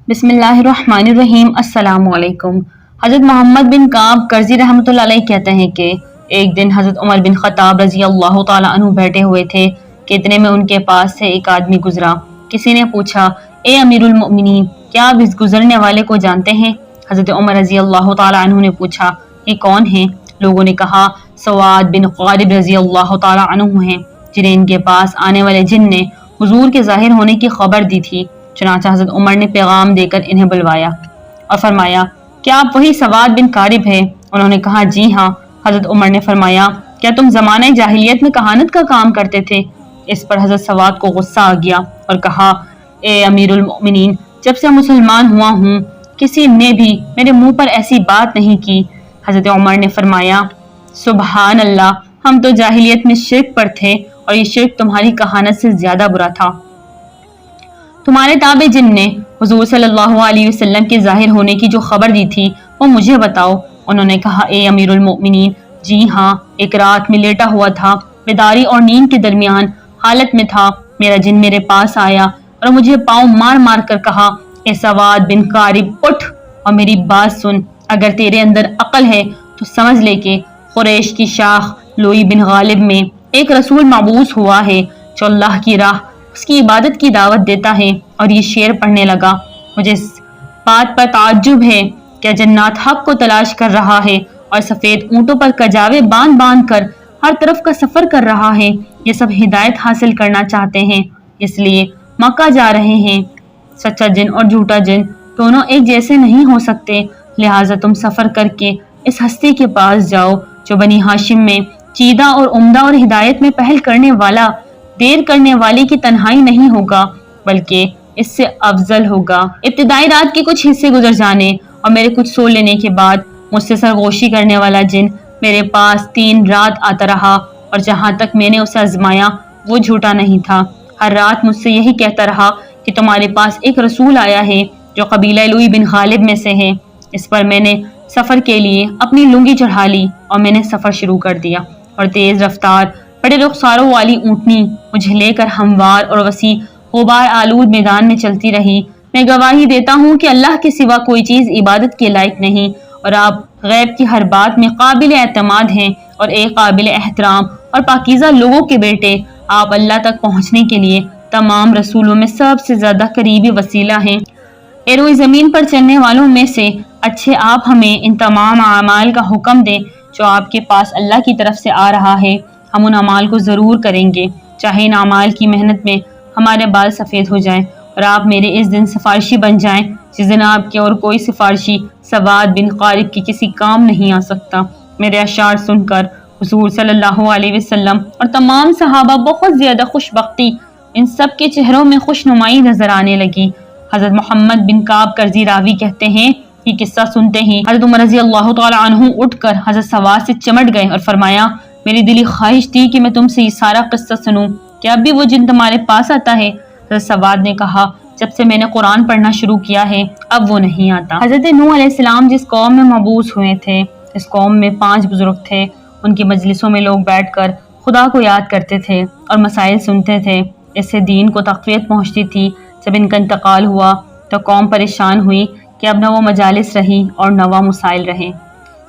بسم اللہ الرحمن الرحیم۔ السلام علیکم۔ حضرت محمد بن کعب کرزی رحمۃ اللہ علیہ کہتے ہیں کہ ایک دن حضرت عمر بن خطاب رضی اللہ تعالیٰ عنہ بیٹھے ہوئے تھے کہ اتنے میں ان کے پاس سے ایک آدمی گزرا۔ کسی نے پوچھا، اے امیر المؤمنین، کیا آپ اس گزرنے والے کو جانتے ہیں؟ حضرت عمر رضی اللہ تعالیٰ عنہ نے پوچھا، یہ کون ہیں؟ لوگوں نے کہا، سواد بن قارب رضی اللہ تعالیٰ عنہ ہیں، جنہیں ان کے پاس آنے والے جن نے حضور کے ظاہر ہونے کی خبر دی تھی۔ چنانچہ حضرت عمر نے پیغام دے کر انہیں بلوایا اور فرمایا، کیا آپ وہی سواد بن قارب ہیں؟ انہوں نے کہا، جی ہاں۔ حضرت عمر نے فرمایا، کیا تم زمانہ جاہلیت میں کہانت کا کام کرتے تھے؟ اس پر حضرت سواد کو غصہ آ گیا اور کہا، اے امیر المؤمنین، جب سے مسلمان ہوا ہوں کسی نے بھی میرے منہ پر ایسی بات نہیں کی۔ حضرت عمر نے فرمایا، سبحان اللہ، ہم تو جاہلیت میں شرک پر تھے اور یہ شرک تمہاری کہانت سے زیادہ برا تھا۔ تمہارے تابع جن نے حضور صلی اللہ علیہ وسلم کے ظاہر ہونے کی جو خبر دی تھی وہ مجھے بتاؤ۔ انہوں نے کہا، اے امیر المؤمنین، جی ہاں، ایک رات میں لیٹا ہوا تھا، بیداری اور نیند کے درمیان حالت میں تھا، میرا جن میرے پاس آیا اور مجھے پاؤں مار مار کر کہا، اے سواد بن قارب، اٹھ اور میری بات سن۔ اگر تیرے اندر عقل ہے تو سمجھ لے کہ قریش کی شاخ لوئی بن غالب میں ایک رسول مبعوث ہوا ہے جو اللہ کی راہ اس کی عبادت کی دعوت دیتا ہے۔ اور یہ شعر پڑھنے لگا، مجھے اس بات پر تعجب ہے کہ جنات حق کو تلاش کر رہا ہے اور سفید اونٹوں پر کجاوے باندھ باندھ کر ہر طرف کا سفر کر رہا ہے۔ یہ سب ہدایت حاصل کرنا چاہتے ہیں، اس لیے مکہ جا رہے ہیں۔ سچا جن اور جھوٹا جن دونوں ایک جیسے نہیں ہو سکتے، لہٰذا تم سفر کر کے اس ہستی کے پاس جاؤ جو بنی ہاشم میں چیدہ اور عمدہ اور ہدایت میں پہل کرنے والا، دیر کرنے والے کی تنہائی نہیں ہوگا بلکہ اس سے افضل ہوگا۔ ابتدائی رات کے کچھ حصے گزر جانے اور میرے کچھ سو لینے کے بعد مجھ سے سرگوشی کرنے والا جن میرے پاس 3 رات آتا رہا، اور جہاں تک میں نے اسے آزمایا وہ جھوٹا نہیں تھا۔ ہر رات مجھ سے یہی کہتا رہا کہ تمہارے پاس ایک رسول آیا ہے جو قبیلہ لوئی بن غالب میں سے ہے۔ اس پر میں نے سفر کے لیے اپنی لنگی چڑھا لی اور میں نے سفر شروع کر دیا، اور تیز رفتار بڑے رخساروں والی اونٹنی مجھے لے کر ہموار اور وسیع غبار آلود میدان میں چلتی رہی۔ میں گواہی دیتا ہوں کہ اللہ کے سوا کوئی چیز عبادت کے لائق نہیں، اور آپ غیب کی ہر بات میں قابل اعتماد ہیں اور ایک قابل احترام اور پاکیزہ لوگوں کے بیٹے۔ آپ اللہ تک پہنچنے کے لیے تمام رسولوں میں سب سے زیادہ قریبی وسیلہ ہیں۔ اے روئے زمین پر چلنے والوں میں سے اچھے، آپ ہمیں ان تمام اعمال کا حکم دیں جو آپ کے پاس اللہ کی طرف سے آ رہا ہے۔ ہم ان اعمال کو ضرور کریں گے، چاہے ان اعمال کی محنت میں ہمارے بال سفید ہو جائیں، اور آپ میرے اس دن سفارشی بن جائیں جس دن آپ کے اور کوئی سفارشی سواد بن قارب کی کسی کام نہیں آ سکتا۔ میرے اشعار سن کر حضور صلی اللہ علیہ وسلم اور تمام صحابہ بہت زیادہ خوش بختی، ان سب کے چہروں میں خوش نمائی نظر آنے لگی۔ حضرت محمد بن کعب کرزی راوی کہتے ہیں، یہ قصہ سنتے ہی حضرت عمر رضی اللہ تعالیٰ عنہ اٹھ کر حضرت سواد سے چمٹ گئے اور فرمایا، میری دلی خواہش تھی کہ میں تم سے یہ سارا قصہ سنوں، کہ اب بھی وہ جن تمہارے پاس آتا ہے؟ حضرت سواد نے کہا، جب سے میں نے قرآن پڑھنا شروع کیا ہے اب وہ نہیں آتا۔ حضرت نوح علیہ السلام جس قوم میں مبعوث ہوئے تھے، اس قوم میں 5 بزرگ تھے۔ ان کی مجلسوں میں لوگ بیٹھ کر خدا کو یاد کرتے تھے اور مسائل سنتے تھے، اس سے دین کو تقویت پہنچتی تھی۔ جب ان کا انتقال ہوا تو قوم پریشان ہوئی کہ اب نہ وہ مجالس رہی اور نہ وہ مسائل رہے،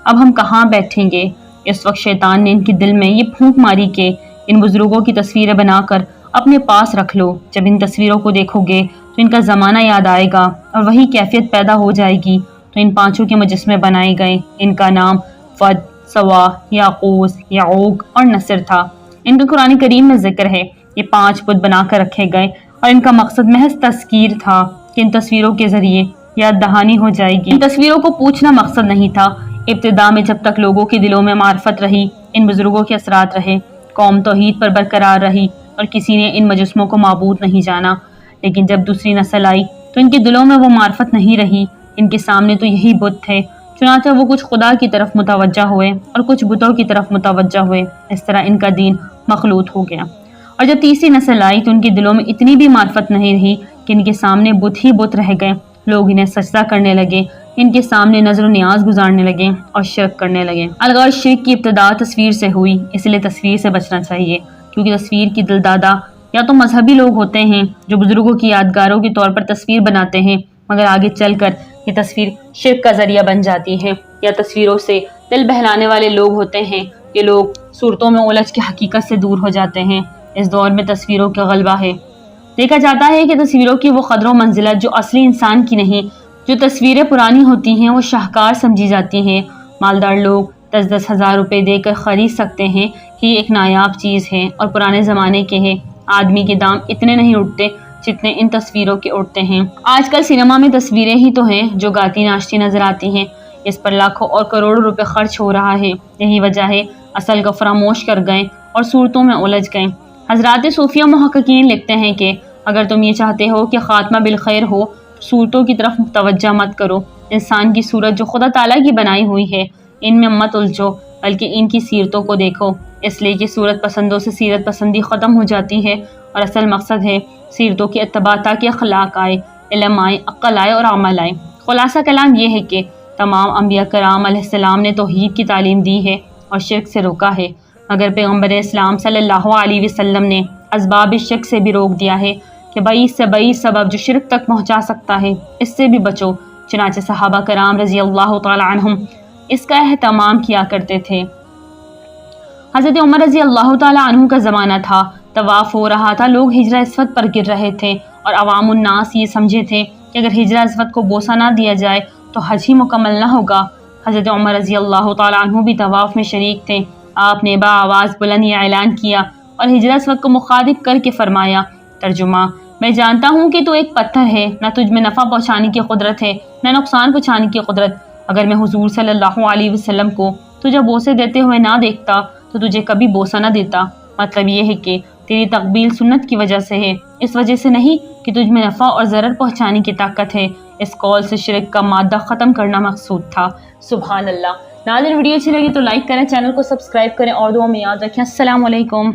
اب ہم کہاں بیٹھیں گے؟ اس وقت شیطان نے ان کے دل میں یہ پھونک ماری کہ ان بزرگوں کی تصویریں بنا کر اپنے پاس رکھ لو، جب ان تصویروں کو دیکھو گے تو ان کا زمانہ یاد آئے گا اور وہی کیفیت پیدا ہو جائے گی۔ تو ان 5 کے مجسمے بنائے گئے، ان کا نام ود، سوا، یاقوس، یعوق اور نصر تھا۔ ان کا قرآن کریم میں ذکر ہے۔ یہ 5 بت بنا کر رکھے گئے اور ان کا مقصد محض تذکیر تھا کہ ان تصویروں کے ذریعے یاد دہانی ہو جائے گی۔ ان تصویروں کو پوچھنا مقصد نہیں تھا۔ ابتدا میں جب تک لوگوں کے دلوں میں معرفت رہی، ان بزرگوں کے اثرات رہے، قوم توحید پر برقرار رہی اور کسی نے ان مجسموں کو معبود نہیں جانا۔ لیکن جب دوسری نسل آئی تو ان کے دلوں میں وہ معرفت نہیں رہی، ان کے سامنے تو یہی بت تھے، چنانچہ وہ کچھ خدا کی طرف متوجہ ہوئے اور کچھ بتوں کی طرف متوجہ ہوئے، اس طرح ان کا دین مخلوط ہو گیا۔ اور جب تیسری نسل آئی تو ان کے دلوں میں اتنی بھی معرفت نہیں رہی کہ ان کے سامنے بت ہی بت رہ گئے، لوگ انہیں سجدہ کرنے لگے، ان کے سامنے نظر و نیاز گزارنے لگے اور شرک کرنے لگے۔ الغرض شرک کی ابتدا تصویر سے ہوئی، اس لیے تصویر سے بچنا چاہیے، کیونکہ تصویر کی دلدادہ یا تو مذہبی لوگ ہوتے ہیں جو بزرگوں کی یادگاروں کے طور پر تصویر بناتے ہیں، مگر آگے چل کر یہ تصویر شرک کا ذریعہ بن جاتی ہے، یا تصویروں سے دل بہلانے والے لوگ ہوتے ہیں، یہ لوگ صورتوں میں الجھ کے حقیقت سے دور ہو جاتے ہیں۔ اس دور میں تصویروں کا غلبہ ہے۔ دیکھا جاتا ہے کہ تصویروں کی وہ قدر و منزلت جو اصلی انسان کی نہیں، جو تصویریں پرانی ہوتی ہیں وہ شاہکار سمجھی جاتی ہیں۔ مالدار لوگ 10-10 ہزار روپے دے کر خرید سکتے ہیں کہ یہ ایک نایاب چیز ہے اور پرانے زمانے کے ہیں۔ آدمی کے دام اتنے نہیں اٹھتے جتنے ان تصویروں کے اٹھتے ہیں۔ آج کل سینما میں تصویریں ہی تو ہیں جو گاتی ناچتی نظر آتی ہیں، اس پر لاکھوں اور کروڑوں روپے خرچ ہو رہا ہے۔ یہی وجہ ہے اصل کو فراموش کر گئے اور صورتوں میں الجھ گئے۔ حضرات صوفیہ محققین لکھتے ہیں کہ اگر تم یہ چاہتے ہو کہ خاتمہ بالخیر ہو تو صورتوں کی طرف توجہ مت کرو۔ انسان کی صورت جو خدا تعالیٰ کی بنائی ہوئی ہے ان میں مت الجھو، بلکہ ان کی سیرتوں کو دیکھو، اس لیے کہ صورت پسندوں سے سیرت پسندی ختم ہو جاتی ہے اور اصل مقصد ہے سیرتوں کی اتباع تاکہ اخلاق آئے، علم آئے، عقل آئے اور عمل آئے۔ خلاصہ کلام یہ ہے کہ تمام انبیاء کرام علیہ السلام نے توحید کی تعلیم دی ہے اور شرک سے روکا ہے، مگر پیغمبر اسلام صلی اللہ علیہ وسلم نے اسباب شرک سے بھی روک دیا ہے کہ بعید سے بعید سبب جو شرک تک پہنچا سکتا ہے اس سے بھی بچو۔ چنانچہ صحابہ کرام رضی اللہ تعالی عنہم اس کا اہتمام کیا کرتے تھے۔ حضرت عمر رضی اللہ تعالی عنہ کا زمانہ تھا، طواف ہو رہا تھا، لوگ ہجرہ اسود پر گر رہے تھے اور عوام الناس یہ سمجھے تھے کہ اگر ہجرہ اسود کو بوسہ نہ دیا جائے تو حج ہی مکمل نہ ہوگا۔ حضرت عمر رضی اللہ تعالی عنہ بھی طواف میں شریک تھے۔ آپ نے بآواز بلند یہ اعلان کیا اور ہجرہ اسود کو مخاطب کر کے فرمایا، ترجمہ: میں جانتا ہوں کہ تو ایک پتھر ہے، نہ تجھ میں نفع پہنچانے کی قدرت ہے نہ نقصان پہنچانے کی قدرت۔ اگر میں حضور صلی اللہ علیہ وسلم کو تجھے بوسے دیتے ہوئے نہ دیکھتا تو تجھے کبھی بوسہ نہ دیتا۔ مطلب یہ ہے کہ تیری تقبیل سنت کی وجہ سے ہے، اس وجہ سے نہیں کہ تجھ میں نفع اور ضرر پہنچانے کی طاقت ہے۔ اس قول سے شرک کا مادہ ختم کرنا مقصود تھا۔ سبحان اللہ۔ ناظرین، ویڈیو اچھی لگی تو لائک کریں، چینل کو سبسکرائب کریں اور دعا میں یاد رکھیں۔ السلام علیکم۔